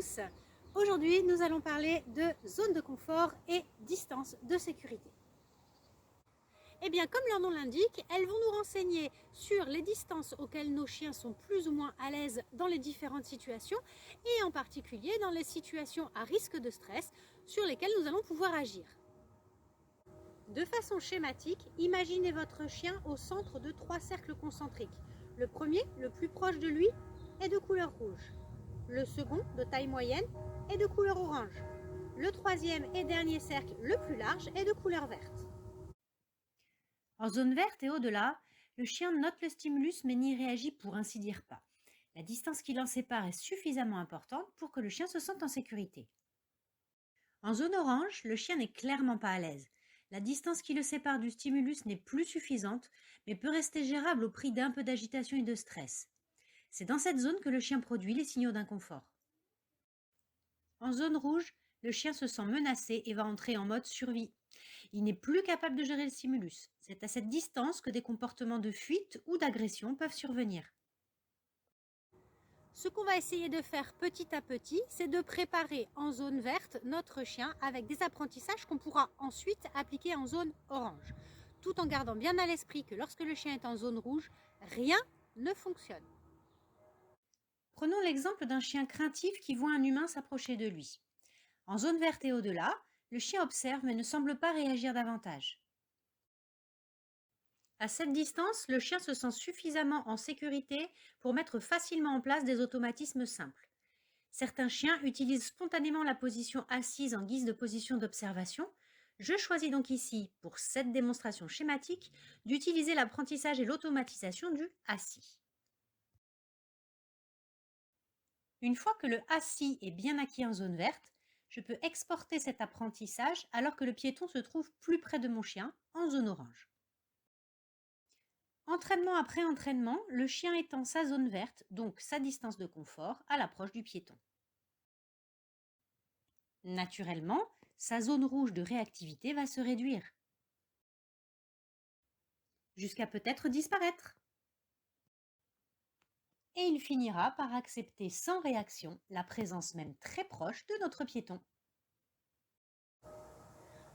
tous. Aujourd'hui, nous allons parler de zone de confort et distance de sécurité. Eh bien, comme leur nom l'indique, elles vont nous renseigner sur les distances auxquelles nos chiens sont plus ou moins à l'aise dans les différentes situations et en particulier dans les situations à risque de stress sur lesquelles nous allons pouvoir agir. De façon schématique, imaginez votre chien au centre de 3 cercles concentriques. Le premier, le plus proche de lui, est de couleur rouge. Le second, de taille moyenne, est de couleur orange. Le troisième et dernier cercle, le plus large, est de couleur verte. En zone verte et au-delà, le chien note le stimulus mais n'y réagit pour ainsi dire pas. La distance qui l'en sépare est suffisamment importante pour que le chien se sente en sécurité. En zone orange, le chien n'est clairement pas à l'aise. La distance qui le sépare du stimulus n'est plus suffisante, mais peut rester gérable au prix d'un peu d'agitation et de stress. C'est dans cette zone que le chien produit les signaux d'inconfort. En zone rouge, le chien se sent menacé et va entrer en mode survie. Il n'est plus capable de gérer le stimulus. C'est à cette distance que des comportements de fuite ou d'agression peuvent survenir. Ce qu'on va essayer de faire petit à petit, c'est de préparer en zone verte notre chien avec des apprentissages qu'on pourra ensuite appliquer en zone orange, tout en gardant bien à l'esprit que lorsque le chien est en zone rouge, rien ne fonctionne. Prenons l'exemple d'un chien craintif qui voit un humain s'approcher de lui. En zone verte et au-delà, le chien observe mais ne semble pas réagir davantage. À cette distance, le chien se sent suffisamment en sécurité pour mettre facilement en place des automatismes simples. Certains chiens utilisent spontanément la position assise en guise de position d'observation. Je choisis donc ici, pour cette démonstration schématique, d'utiliser l'apprentissage et l'automatisation du assis. Une fois que le assis est bien acquis en zone verte, je peux exporter cet apprentissage alors que le piéton se trouve plus près de mon chien, en zone orange. Entraînement après entraînement, le chien étend sa zone verte, donc sa distance de confort, à l'approche du piéton. Naturellement, sa zone rouge de réactivité va se réduire, jusqu'à peut-être disparaître. Et il finira par accepter sans réaction la présence même très proche de notre piéton.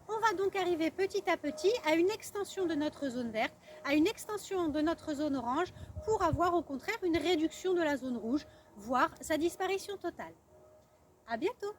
On va donc arriver petit à petit à une extension de notre zone verte, à une extension de notre zone orange, pour avoir au contraire une réduction de la zone rouge, voire sa disparition totale. À bientôt!